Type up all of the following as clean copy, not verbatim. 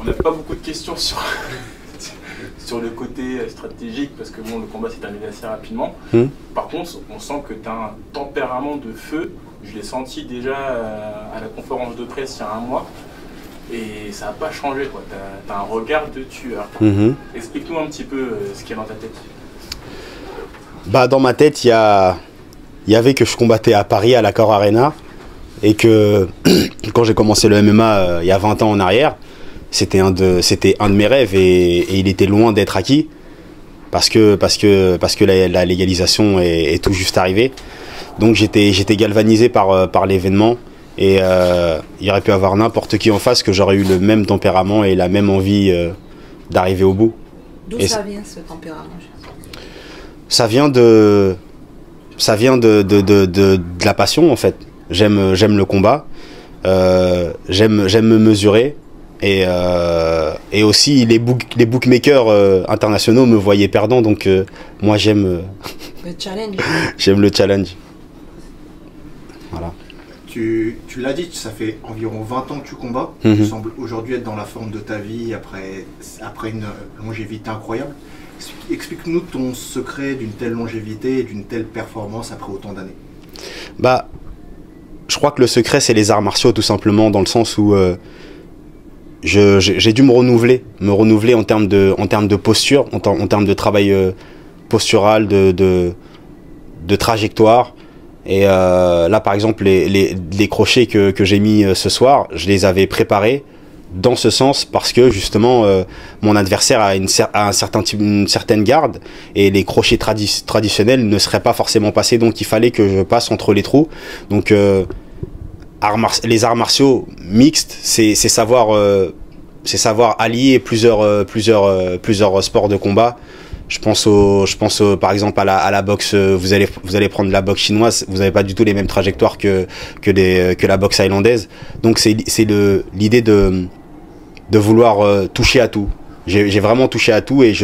On n'a pas beaucoup de questions sur, sur le côté stratégique parce que bon, le combat s'est terminé assez rapidement. Par contre, on sent que tu as un tempérament de feu. Je l'ai senti déjà à la conférence de presse il y a un mois. Et ça n'a pas changé, quoi. Tu as un regard de tueur. Explique-nous un petit peu ce qu'il y a dans ta tête. Bah, dans ma tête, il y avait que je combattais à Paris, à l'Accor Arena. Et que quand j'ai commencé le MMA il y a 20 ans en arrière, c'était un de mes rêves et il était loin d'être acquis. Parce que la légalisation est tout juste arrivée. Donc j'étais galvanisé par l'événement. Et il aurait pu avoir n'importe qui en face que j'aurais eu le même tempérament et la même envie d'arriver au bout. D'où ça vient ce tempérament? Ça vient de la passion en fait. J'aime le combat, j'aime me mesurer et aussi les bookmakers internationaux me voyaient perdant, donc moi j'aime le challenge. J'aime le challenge. Voilà. Tu l'as dit, ça fait environ 20 ans que tu combats. Tu sembles aujourd'hui être dans la forme de ta vie après une longévité incroyable. Explique-nous ton secret d'une telle longévité et d'une telle performance après autant d'années. Bah, je crois que le secret, c'est les arts martiaux, tout simplement, dans le sens où j'ai dû me renouveler en termes de posture, en termes de travail postural, de trajectoire. Et là, par exemple, les crochets que j'ai mis ce soir, je les avais préparés dans ce sens parce que justement mon adversaire a une certaine garde et les crochets traditionnels ne seraient pas forcément passés, donc il fallait que je passe entre les trous. Donc les arts martiaux mixtes, c'est savoir allier plusieurs sports de combat. Je pense par exemple à la boxe. Vous allez prendre la boxe chinoise, vous n'avez pas du tout les mêmes trajectoires que la boxe thaïlandaise. Donc c'est l'idée de vouloir toucher à tout. J'ai vraiment touché à tout et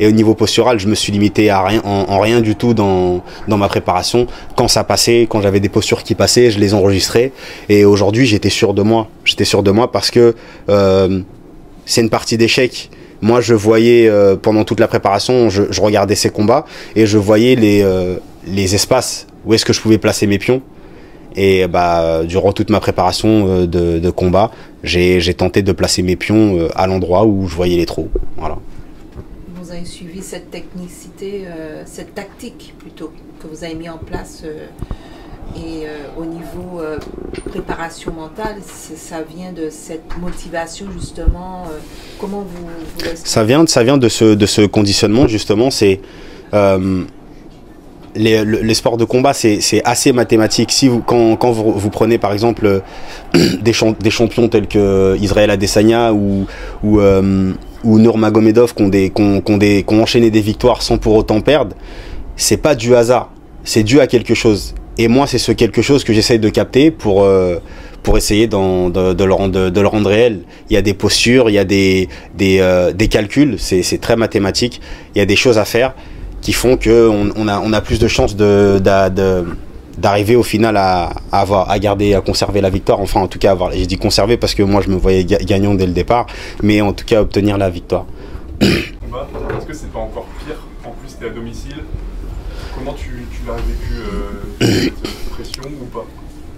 au niveau postural, je me suis limité à rien, en rien du tout dans ma préparation. Quand ça passait, quand j'avais des postures qui passaient, je les enregistrais. Et aujourd'hui, j'étais sûr de moi. J'étais sûr de moi parce que c'est une partie d'échec. Moi, je voyais pendant toute la préparation, je regardais ces combats et je voyais les espaces où est-ce que je pouvais placer mes pions. Et bah, durant toute ma préparation de combat, j'ai tenté de placer mes pions à l'endroit où je voyais les trous. Voilà. Vous avez suivi cette technicité, cette tactique plutôt, que vous avez mis en place. Et au niveau préparation mentale, ça vient de cette motivation justement. Comment vous ça vient de ce conditionnement justement. C'est les sports de combat, c'est assez mathématique. Si quand vous prenez par exemple des champions tels que Israël Adesanya ou Nurmagomedov qui ont enchaîné des victoires sans pour autant perdre, c'est pas du hasard, c'est dû à quelque chose. Et moi, c'est ce quelque chose que j'essaye de capter pour essayer de le rendre réel. Il y a des postures, il y a des calculs, c'est très mathématique. Il y a des choses à faire qui font qu'on a plus de chances d'arriver au final à garder, à conserver la victoire. Enfin, en tout cas, j'ai dit conserver parce que moi, je me voyais gagnant dès le départ, mais en tout cas, obtenir la victoire. Est-ce que c'est pas encore pire? En plus, tu es à domicile. Comment tu l'as vécu, cette pression ou pas?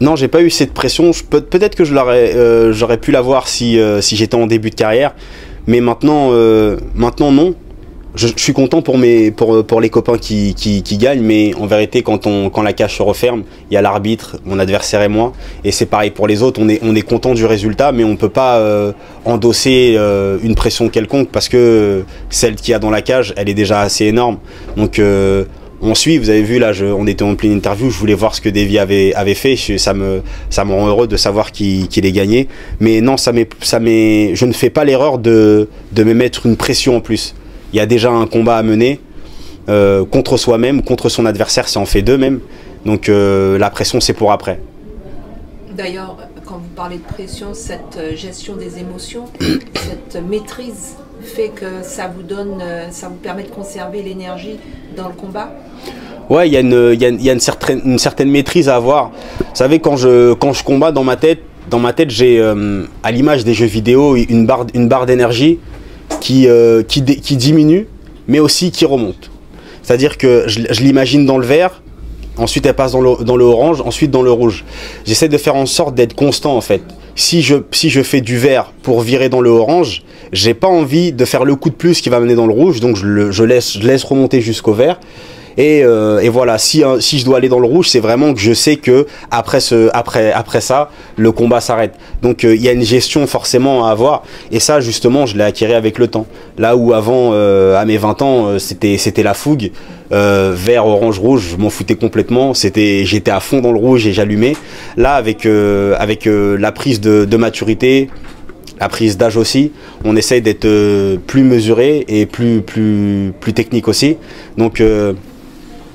Non, j'ai pas eu cette pression. Peut-être que j'aurais pu l'avoir si j'étais en début de carrière, mais maintenant non. Je suis content pour les copains qui gagnent, mais en vérité, quand la cage se referme, il y a l'arbitre, mon adversaire et moi, et c'est pareil pour les autres. On est content du résultat, mais on peut pas endosser une pression quelconque parce que celle qu'il y a dans la cage, elle est déjà assez énorme. Donc on suit, vous avez vu là, on était en pleine interview, je voulais voir ce que Davy avait fait, ça me rend heureux de savoir qu'il ait gagné. Mais non, je ne fais pas l'erreur de me mettre une pression en plus. Il y a déjà un combat à mener contre soi-même, contre son adversaire, si on fait deux même. Donc la pression, c'est pour après. D'ailleurs, quand vous parlez de pression, cette gestion des émotions, cette maîtrise fait que ça vous permet de conserver l'énergie dans le combat? Ouais, il y a une certaine maîtrise à avoir. Vous savez, quand je combats dans ma tête, dans ma tête, j'ai, à l'image des jeux vidéo, une barre d'énergie qui diminue, mais aussi qui remonte. C'est-à-dire que je l'imagine dans le vert, ensuite elle passe dans le orange, ensuite dans le rouge. J'essaie de faire en sorte d'être constant en fait. Si je fais du vert pour virer dans le orange, j'ai pas envie de faire le coup de plus qui va mener dans le rouge, donc je laisse remonter jusqu'au vert. Et voilà, si je dois aller dans le rouge, c'est vraiment que je sais que après ça, le combat s'arrête. Donc il y a une gestion forcément à avoir. Et ça, justement, je l'ai acquis avec le temps. Là où avant, à mes 20 ans, c'était la fougue. Vert, orange, rouge, je m'en foutais complètement. J'étais à fond dans le rouge et j'allumais. Là, avec la prise de maturité, la prise d'âge aussi, on essaye d'être plus mesuré et plus technique aussi. Donc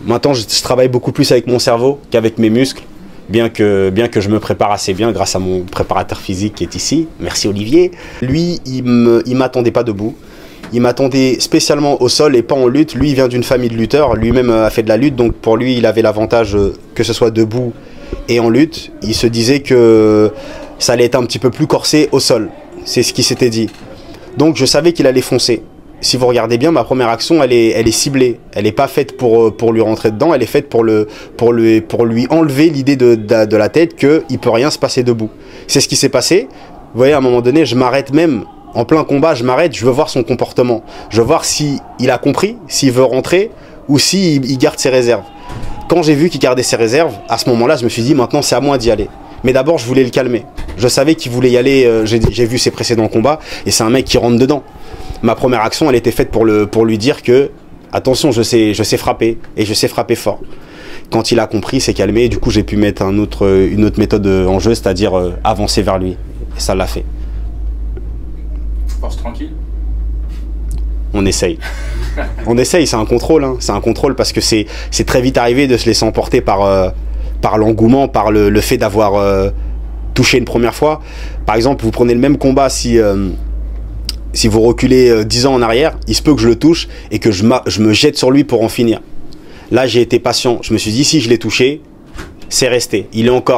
maintenant, je travaille beaucoup plus avec mon cerveau qu'avec mes muscles, bien que je me prépare assez bien grâce à mon préparateur physique qui est ici. Merci Olivier. Lui, il m'attendait pas debout. Il m'attendait spécialement au sol et pas en lutte. Lui, il vient d'une famille de lutteurs. Lui-même a fait de la lutte, donc pour lui, il avait l'avantage que ce soit debout et en lutte. Il se disait que ça allait être un petit peu plus corsé au sol. C'est ce qu'il s'était dit. Donc je savais qu'il allait foncer. Si vous regardez bien, ma première action, elle est ciblée. Elle n'est pas faite pour lui rentrer dedans, elle est faite pour lui enlever l'idée de la tête qu'il ne peut rien se passer debout. C'est ce qui s'est passé. Vous voyez, à un moment donné, je m'arrête même. En plein combat, je m'arrête, je veux voir son comportement. Je veux voir s'il a compris, s'il veut rentrer ou s'il garde ses réserves. Quand j'ai vu qu'il gardait ses réserves, à ce moment-là, je me suis dit, maintenant, c'est à moi d'y aller. Mais d'abord, je voulais le calmer. Je savais qu'il voulait y aller, j'ai vu ses précédents combats, et c'est un mec qui rentre dedans. Ma première action, elle était faite pour lui dire que, attention, je sais frapper, et je sais frapper fort. Quand il a compris, c'est calmé, du coup, j'ai pu mettre une autre méthode en jeu, c'est-à-dire avancer vers lui. Et ça l'a fait. Force tranquille. On essaye. On essaye, c'est un contrôle. Hein. C'est un contrôle parce que c'est très vite arrivé de se laisser emporter par l'engouement, par le fait d'avoir touché une première fois. Par exemple, vous prenez le même combat si vous reculez 10 ans en arrière, il se peut que je le touche et que je me jette sur lui pour en finir. Là, j'ai été patient. Je me suis dit, si je l'ai touché, c'est resté.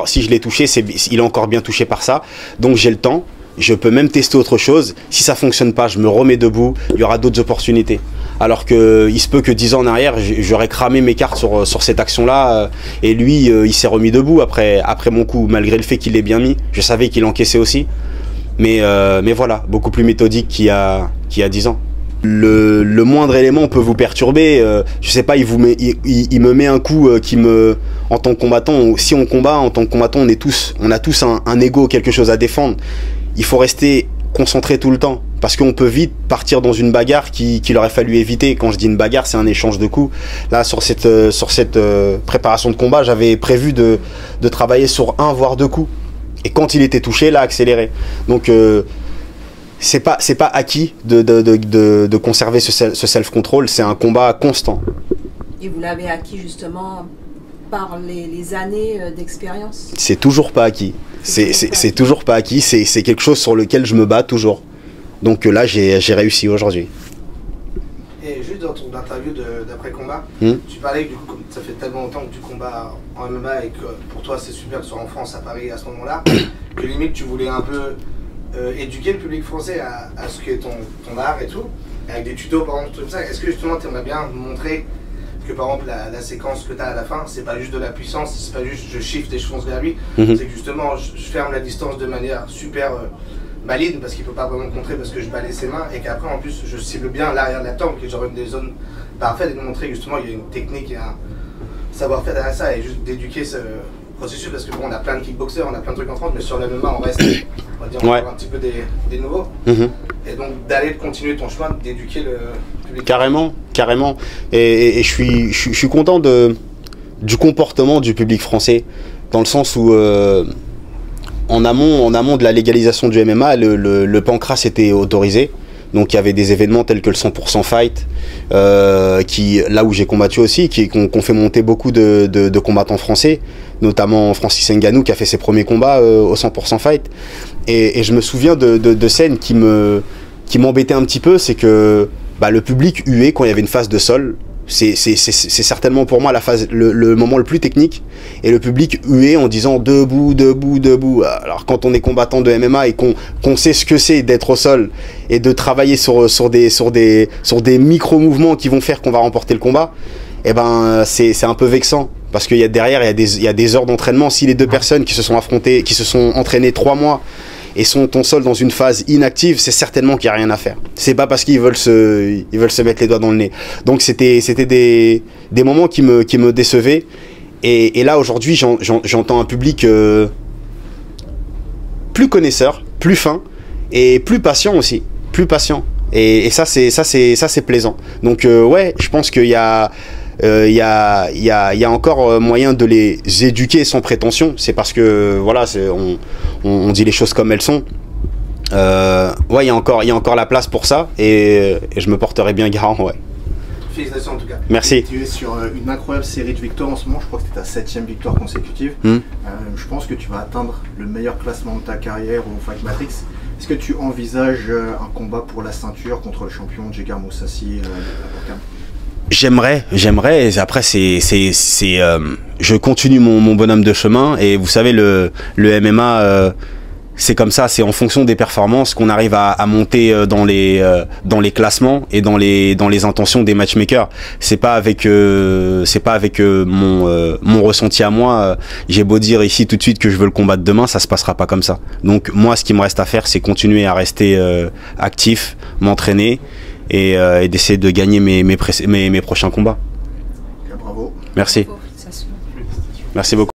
Si je l'ai touché, il est encore bien touché par ça. Donc j'ai le temps. Je peux même tester autre chose. Si ça fonctionne pas, je me remets debout. Il y aura d'autres opportunités. Alors que il se peut que 10 ans en arrière, j'aurais cramé mes cartes sur cette action-là. Et lui, il s'est remis debout après mon coup, malgré le fait qu'il l'ait bien mis. Je savais qu'il encaissait aussi. Mais voilà, beaucoup plus méthodique qu'il y a 10 ans. Le moindre élément peut vous perturber. Je sais pas, il me met un coup qui me... En tant que combattant, si on combat, en tant que combattant, on a tous un ego, quelque chose à défendre. Il faut rester concentré tout le temps. Parce qu'on peut vite partir dans une bagarre qu'il aurait fallu éviter. Quand je dis une bagarre, c'est un échange de coups. Là, sur cette préparation de combat, j'avais prévu de travailler sur 1 voire 2 coups. Et quand il était touché, là, accéléré. Donc, c'est pas acquis de conserver ce self-control. C'est un combat constant. Et vous l'avez acquis justement par les années d'expérience? C'est toujours pas acquis. C'est toujours pas acquis. C'est quelque chose sur lequel je me bats toujours. Donc là, j'ai réussi aujourd'hui. Et juste dans ton interview d'après-combat, tu parlais que du coup, comme ça fait tellement longtemps que tu combats en MMA et que pour toi c'est super que tu sois en France, à Paris à ce moment-là, que limite tu voulais un peu éduquer le public français à ce qu'est ton art et tout, avec des tutos par exemple, tout ça. Est-ce que justement tu aimerais bien montrer que par exemple la séquence que tu as à la fin, c'est pas juste de la puissance, c'est pas juste je shift et je fonce vers lui, c'est que justement je ferme la distance de manière super valide parce qu'il peut pas vraiment me contrer parce que je balaye ses mains et qu'après en plus je cible bien l'arrière de la tempe, que j'aurai des zones parfaites et de montrer justement il y a une technique et un savoir-faire derrière ça et juste d'éduquer ce processus parce que bon on a plein de kickboxers, on a plein de trucs en France mais sur le MMA on reste on va dire encore un petit peu des nouveaux et donc d'aller continuer ton chemin, d'éduquer le public. Carrément et je suis content du comportement du public français dans le sens où en amont de la légalisation du MMA, le pancras était autorisé. Donc il y avait des événements tels que le 100% Fight, là où j'ai combattu aussi, qui ont fait monter beaucoup de combattants français, notamment Francis Ngannou qui a fait ses premiers combats au 100% Fight. Et je me souviens de scènes qui m'embêtaient un petit peu, c'est que le public huait quand il y avait une phase de sol. C'est certainement pour moi le moment le plus technique, et le public hué en disant debout, debout, debout. Alors quand on est combattant de MMA et qu'on sait ce que c'est d'être au sol et de travailler sur des micro-mouvements qui vont faire qu'on va remporter le combat, eh ben c'est un peu vexant, parce qu'il y a derrière il y a des heures d'entraînement. Si les deux personnes qui se sont affrontées, qui se sont entraînées 3 mois et sont au sol dans une phase inactive, c'est certainement qu'il n'y a rien à faire. C'est pas parce qu'ils veulent se mettre les doigts dans le nez. Donc c'était des moments qui me décevaient. Et là aujourd'hui j'entends un public plus connaisseur, plus fin et plus patient aussi, plus patient. Et ça c'est plaisant. Donc ouais, je pense qu'il y a encore moyen de les éduquer sans prétention. C'est parce que voilà, on dit les choses comme elles sont. Ouais, il y a encore la place pour ça, et je me porterai bien garant. Ouais. Félicitations en tout cas. Merci. Tu es sur une incroyable série de victoires en ce moment. Je crois que c'est ta 7e victoire consécutive. Je pense que tu vas atteindre le meilleur classement de ta carrière au Fight Matrix. Est-ce que tu envisages un combat pour la ceinture contre le champion Gegard Mousasi J'aimerais. Après, je continue mon bonhomme de chemin, et vous savez, le MMA, c'est comme ça, c'est en fonction des performances qu'on arrive à monter dans les classements et dans les intentions des matchmakers. C'est pas avec mon ressenti à moi. J'ai beau dire ici tout de suite que je veux le combattre demain, ça se passera pas comme ça. Donc moi, ce qui me reste à faire, c'est continuer à rester actif, m'entraîner, et d'essayer de gagner mes prochains combats. Bravo. Merci. Merci beaucoup.